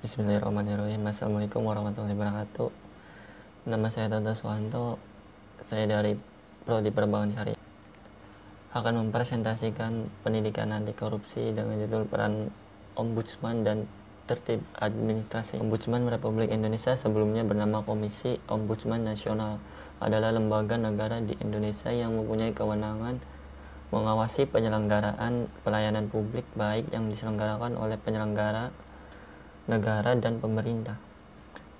Bismillahirrahmanirrahim. Assalamualaikum warahmatullahi wabarakatuh. Nama saya Tata Suwanto. Saya dari Prodi Perbankan Syariah. Akan mempresentasikan pendidikan anti korupsi dengan judul peran Ombudsman dan tertib administrasi. Ombudsman Republik Indonesia, sebelumnya bernama Komisi Ombudsman Nasional, adalah lembaga negara di Indonesia yang mempunyai kewenangan mengawasi penyelenggaraan pelayanan publik baik yang diselenggarakan oleh penyelenggara negara dan pemerintah,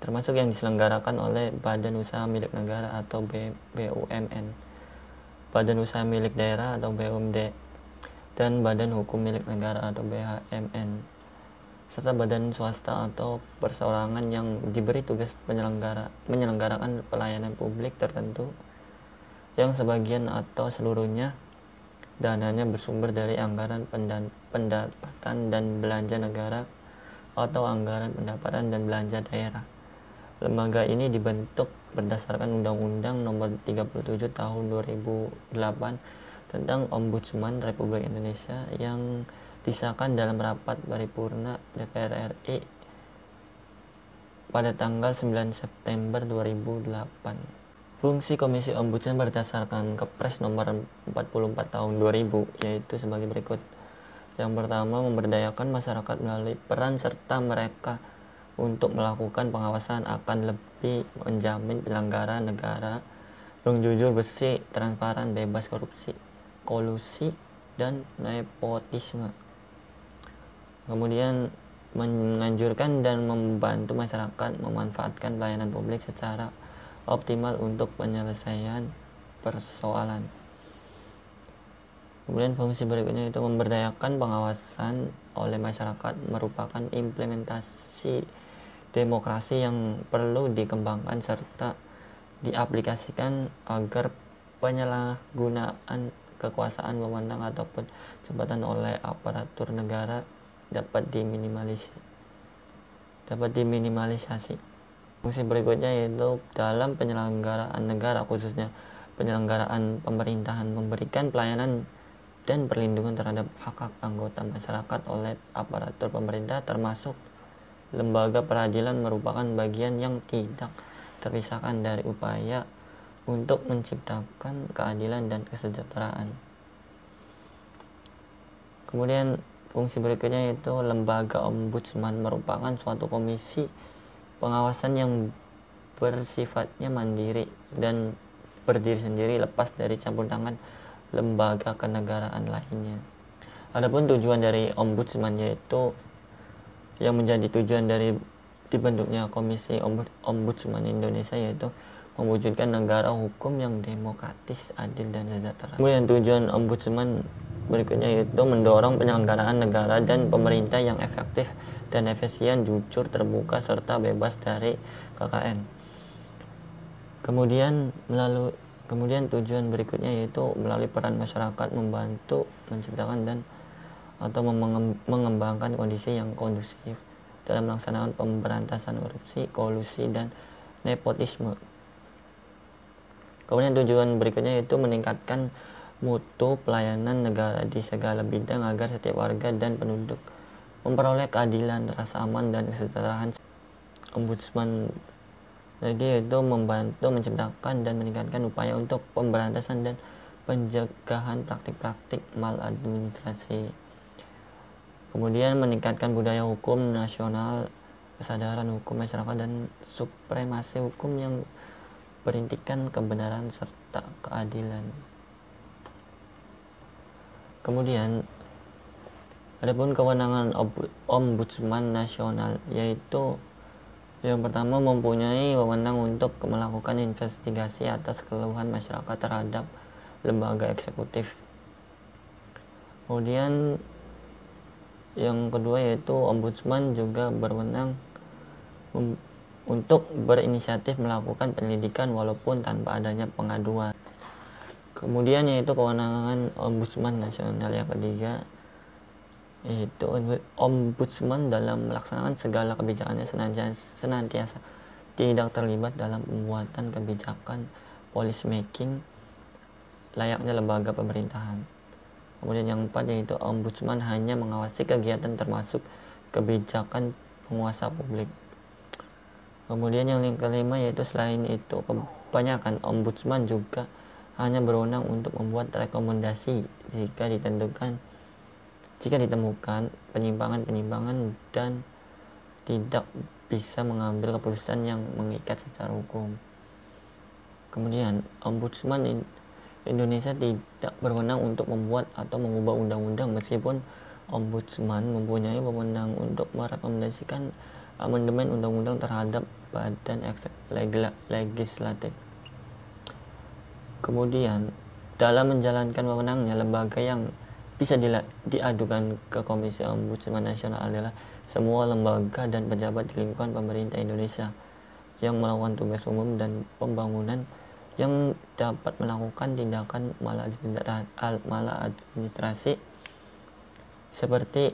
termasuk yang diselenggarakan oleh Badan Usaha Milik Negara atau BUMN, Badan Usaha Milik Daerah atau BUMD, dan Badan Hukum Milik Negara atau BHMN, serta badan swasta atau perseorangan yang diberi tugas menyelenggarakan pelayanan publik tertentu yang sebagian atau seluruhnya dananya bersumber dari anggaran pendapatan dan belanja negara atau anggaran pendapatan dan belanja daerah. Lembaga ini dibentuk berdasarkan Undang-Undang Nomor 37 Tahun 2008 tentang Ombudsman Republik Indonesia yang disahkan dalam rapat paripurna DPR RI pada tanggal 9 September 2008. Fungsi Komisi Ombudsman berdasarkan Kepres Nomor 44 Tahun 2000 yaitu sebagai berikut. Yang pertama, memberdayakan masyarakat melalui peran serta mereka untuk melakukan pengawasan akan lebih menjamin penyelenggara negara yang jujur, bersih, transparan, bebas korupsi, kolusi, dan nepotisme. Kemudian menganjurkan dan membantu masyarakat memanfaatkan pelayanan publik secara optimal untuk penyelesaian persoalan. Kemudian fungsi berikutnya itu memberdayakan pengawasan oleh masyarakat merupakan implementasi demokrasi yang perlu dikembangkan serta diaplikasikan agar penyalahgunaan kekuasaan, wewenang ataupun jabatan oleh aparatur negara dapat diminimalisasi. Fungsi berikutnya yaitu dalam penyelenggaraan negara, khususnya penyelenggaraan pemerintahan, memberikan pelayanan dan perlindungan terhadap hak-hak anggota masyarakat oleh aparatur pemerintah, termasuk lembaga peradilan, merupakan bagian yang tidak terpisahkan dari upaya untuk menciptakan keadilan dan kesejahteraan. Kemudian fungsi berikutnya yaitu lembaga Ombudsman merupakan suatu komisi pengawasan yang bersifatnya mandiri dan berdiri sendiri, lepas dari campur tangan lembaga kenegaraan lainnya. Adapun tujuan dari Ombudsman yaitu yang menjadi tujuan dari dibentuknya Komisi Ombudsman Indonesia yaitu mewujudkan negara hukum yang demokratis, adil, dan sejahtera. Kemudian tujuan Ombudsman berikutnya yaitu mendorong penyelenggaraan negara dan pemerintah yang efektif dan efisien, jujur, terbuka, serta bebas dari KKN. Kemudian tujuan berikutnya yaitu melalui peran masyarakat membantu menciptakan dan atau mengembangkan kondisi yang kondusif dalam melaksanakan pemberantasan korupsi, kolusi, dan nepotisme. Kemudian tujuan berikutnya yaitu meningkatkan mutu pelayanan negara di segala bidang agar setiap warga dan penduduk memperoleh keadilan, rasa aman, dan kesejahteraan. Ombudsman jadi itu membantu menciptakan dan meningkatkan upaya untuk pemberantasan dan pencegahan praktik-praktik maladministrasi. Kemudian meningkatkan budaya hukum nasional, kesadaran hukum masyarakat, dan supremasi hukum yang berintikan kebenaran serta keadilan. Kemudian adapun kewenangan Ombudsman Nasional yaitu yang pertama, mempunyai wewenang untuk melakukan investigasi atas keluhan masyarakat terhadap lembaga eksekutif. Kemudian yang kedua yaitu Ombudsman juga berwenang untuk berinisiatif melakukan penyelidikan walaupun tanpa adanya pengaduan. Kemudian yaitu kewenangan Ombudsman Nasional yang ketiga yaitu Ombudsman dalam melaksanakan segala kebijakannya senantiasa tidak terlibat dalam pembuatan kebijakan policy making layaknya lembaga pemerintahan. Kemudian yang keempat yaitu Ombudsman hanya mengawasi kegiatan termasuk kebijakan penguasa publik. Kemudian yang kelima yaitu selain itu kebanyakan ombudsman juga hanya berwenang untuk membuat rekomendasi jika ditemukan penyimpangan dan tidak bisa mengambil keputusan yang mengikat secara hukum. Kemudian ombudsman Indonesia tidak berwenang untuk membuat atau mengubah undang-undang, meskipun ombudsman mempunyai wewenang untuk merekomendasikan amandemen undang-undang terhadap badan legislatif. Kemudian dalam menjalankan wewenangnya, lembaga yang bisa diadukan ke Komisi Ombudsman Nasional adalah semua lembaga dan pejabat di lingkungan pemerintah Indonesia yang melakukan tugas umum dan pembangunan yang dapat melakukan tindakan maladministrasi seperti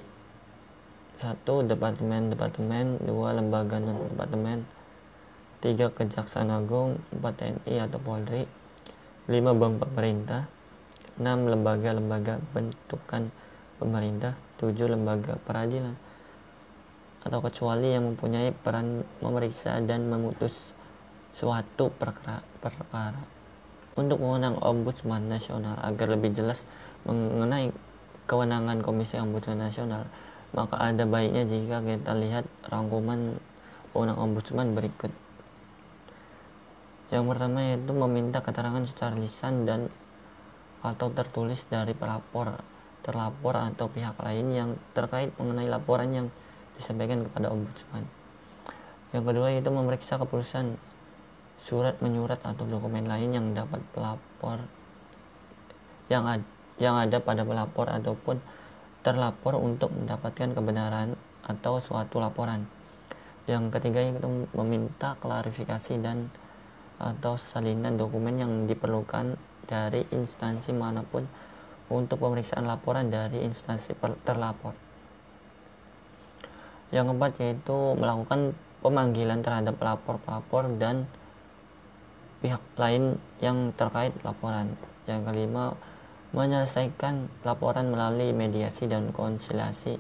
1. Departemen, 2. Lembaga non-departemen, 3. Kejaksaan Agung, 4. TNI atau Polri, 5. Bank pemerintah, 6. Lembaga-lembaga bentukan pemerintah, 7. Lembaga peradilan atau kecuali yang mempunyai peran memeriksa dan memutus suatu perkara. Untuk wewenang Ombudsman Nasional, agar lebih jelas mengenai kewenangan Komisi Ombudsman Nasional, maka ada baiknya jika kita lihat rangkuman wewenang Ombudsman berikut. Yang pertama yaitu meminta keterangan secara lisan dan atau tertulis dari terlapor atau pihak lain yang terkait mengenai laporan yang disampaikan kepada Ombudsman. Yang kedua yaitu memeriksa keputusan, surat menyurat atau dokumen lain yang dapat pelapor yang ada pada pelapor ataupun terlapor untuk mendapatkan kebenaran atau suatu laporan. Yang ketiga yaitu meminta klarifikasi dan atau salinan dokumen yang diperlukan dari instansi manapun untuk pemeriksaan laporan dari instansi terlapor. Yang keempat yaitu melakukan pemanggilan terhadap pelapor dan pihak lain yang terkait laporan. Yang kelima, menyelesaikan laporan melalui mediasi dan konsiliasi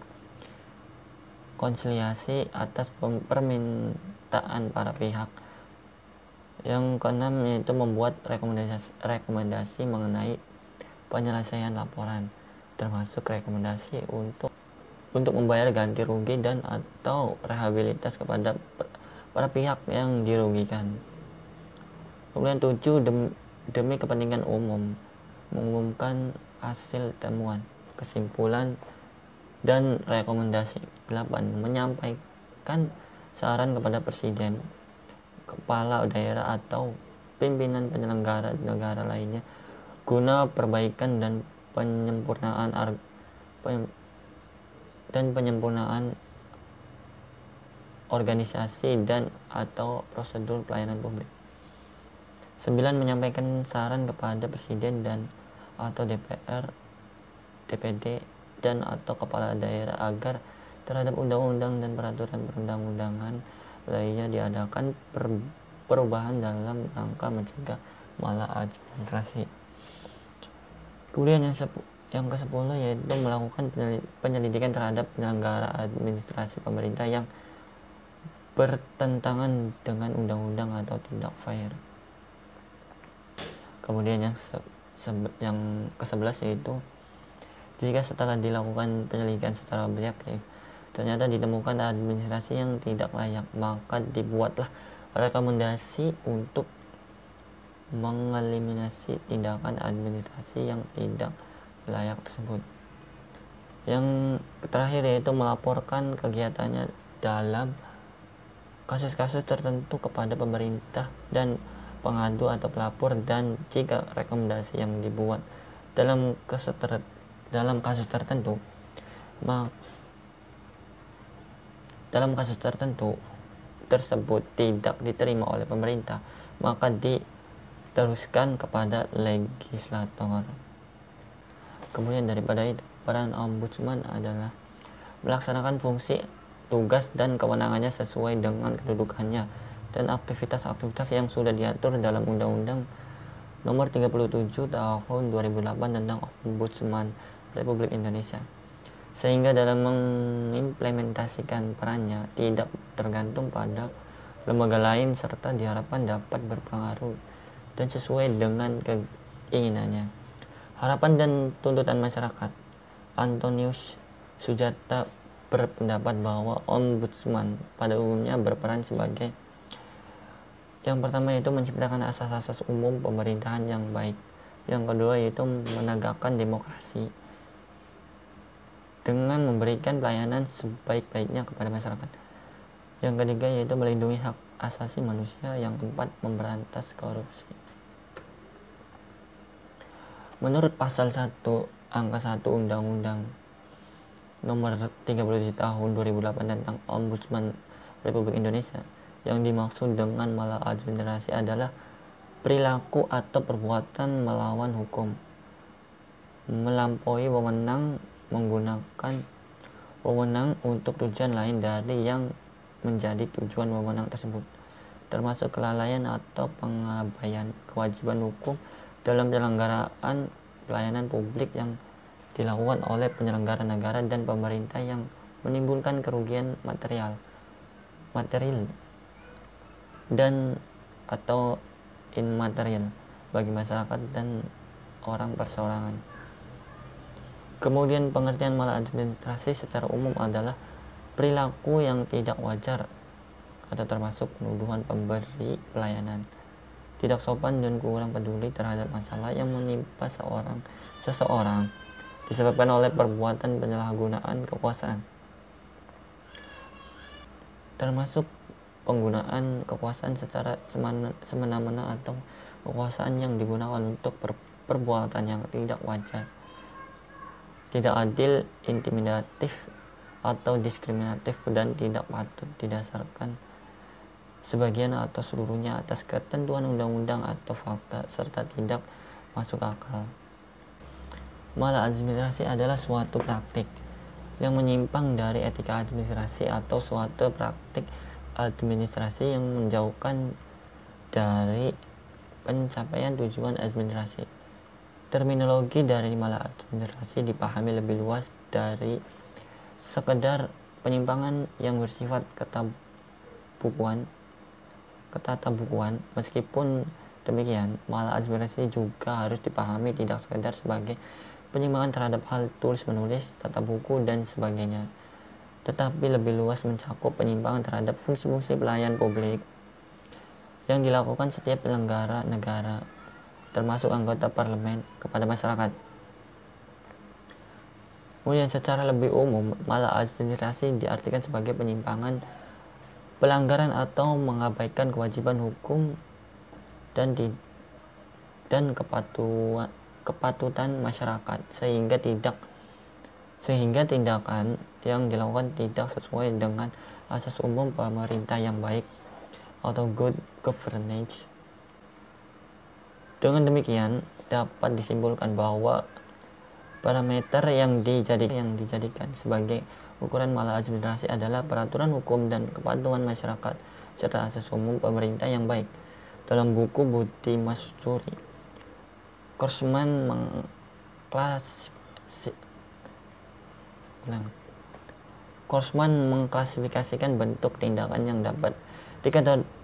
atas permintaan para pihak. Yang keenam yaitu membuat rekomendasi mengenai penyelesaian laporan, termasuk rekomendasi untuk membayar ganti rugi dan atau rehabilitas kepada para pihak yang dirugikan. Kemudian 7, demi kepentingan umum, mengumumkan hasil temuan, kesimpulan, dan rekomendasi. 8, menyampaikan saran kepada Presiden, kepala daerah atau pimpinan penyelenggara negara lainnya guna perbaikan dan penyempurnaan organisasi dan atau prosedur pelayanan publik. 9, menyampaikan saran kepada Presiden dan atau DPR, DPD dan atau kepala daerah agar terhadap undang-undang dan peraturan perundang-undangan lainnya diadakan perubahan dalam rangka mencegah maladministrasi. Kemudian yang ke-10 yaitu melakukan penyelidikan terhadap penyelenggara administrasi pemerintah yang bertentangan dengan undang-undang atau tidak fair. Kemudian yang ke-11 yaitu jika setelah dilakukan penyelidikan secara objektif ternyata ditemukan administrasi yang tidak layak, maka dibuatlah rekomendasi untuk mengeliminasi tindakan administrasi yang tidak layak tersebut. Yang terakhir yaitu melaporkan kegiatannya dalam kasus-kasus tertentu kepada pemerintah dan pengadu atau pelapor, dan jika rekomendasi yang dibuat dalam kasus tertentu tersebut tidak diterima oleh pemerintah, maka diteruskan kepada legislator. Kemudian daripada itu, peran ombudsman adalah melaksanakan fungsi, tugas, dan kewenangannya sesuai dengan kedudukannya dan aktivitas-aktivitas yang sudah diatur dalam Undang-Undang Nomor 37 Tahun 2008 tentang Ombudsman Republik Indonesia. sehingga dalam mengimplementasikan perannya tidak tergantung pada lembaga lain serta diharapkan dapat berpengaruh dan sesuai dengan keinginannya, harapan dan tuntutan masyarakat. Antonius Sujata berpendapat bahwa ombudsman pada umumnya berperan sebagai yang pertama yaitu menciptakan asas-asas umum pemerintahan yang baik. Yang kedua yaitu menegakkan demokrasi dengan memberikan pelayanan sebaik-baiknya kepada masyarakat. Yang ketiga yaitu melindungi hak asasi manusia. Yang keempat memberantas korupsi. Menurut pasal 1 angka 1 Undang-Undang Nomor 37 Tahun 2008 tentang Ombudsman Republik Indonesia, yang dimaksud dengan maladministrasi adalah perilaku atau perbuatan melawan hukum, melampaui wewenang, menggunakan wewenang untuk tujuan lain dari yang menjadi tujuan wewenang tersebut, termasuk kelalaian atau pengabaian kewajiban hukum dalam penyelenggaraan pelayanan publik yang dilakukan oleh penyelenggara negara dan pemerintah yang menimbulkan kerugian material dan atau immaterial bagi masyarakat dan orang perseorangan. Kemudian pengertian maladministrasi secara umum adalah perilaku yang tidak wajar atau termasuk penuduhan pemberi pelayanan tidak sopan dan kurang peduli terhadap masalah yang menimpa seseorang disebabkan oleh perbuatan penyalahgunaan kekuasaan, termasuk penggunaan kekuasaan secara semena-mena atau kekuasaan yang digunakan untuk perbuatan yang tidak wajar, tidak adil, intimidatif, atau diskriminatif dan tidak patut didasarkan sebagian atau seluruhnya atas ketentuan undang-undang atau fakta serta tidak masuk akal. Maladministrasi adalah suatu praktik yang menyimpang dari etika administrasi atau suatu praktik administrasi yang menjauhkan dari pencapaian tujuan administrasi. Terminologi dari maladministrasi dipahami lebih luas dari sekedar penyimpangan yang bersifat ketatabukuan. Meskipun demikian, maladministrasi juga harus dipahami tidak sekedar sebagai penyimpangan terhadap hal tulis menulis, tata buku dan sebagainya, tetapi lebih luas mencakup penyimpangan terhadap fungsi-fungsi pelayan publik yang dilakukan setiap penyelenggara negara, termasuk anggota parlemen, kepada masyarakat. Kemudian secara lebih umum, maladministrasi diartikan sebagai penyimpangan, pelanggaran atau mengabaikan kewajiban hukum dan kepatutan masyarakat sehingga tindakan yang dilakukan tidak sesuai dengan asas umum pemerintah yang baik atau good governance. Dengan demikian dapat disimpulkan bahwa parameter yang dijadikan sebagai ukuran maladministrasi adalah peraturan hukum dan kepatuhan masyarakat serta asas umum pemerintah yang baik. Dalam buku Budi Masturi, Korsman mengklasifikasikan bentuk tindakan yang dapat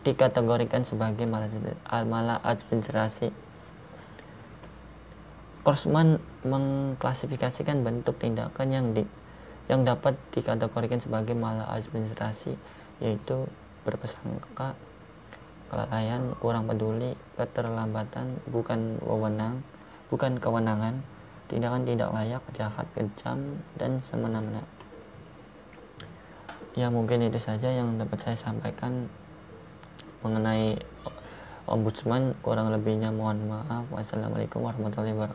dikategorikan sebagai maladministrasi. Korsman mengklasifikasikan bentuk tindakan yang dapat dikategorikan sebagai maladministrasi, yaitu berprasangka, kelalaian, kurang peduli, keterlambatan, bukan kewenangan, tindakan tidak layak, jahat, kejam, dan semena-mena. Ya, mungkin itu saja yang dapat saya sampaikan mengenai ombudsman. Kurang lebihnya mohon maaf. Wassalamualaikum warahmatullahi wabarakatuh.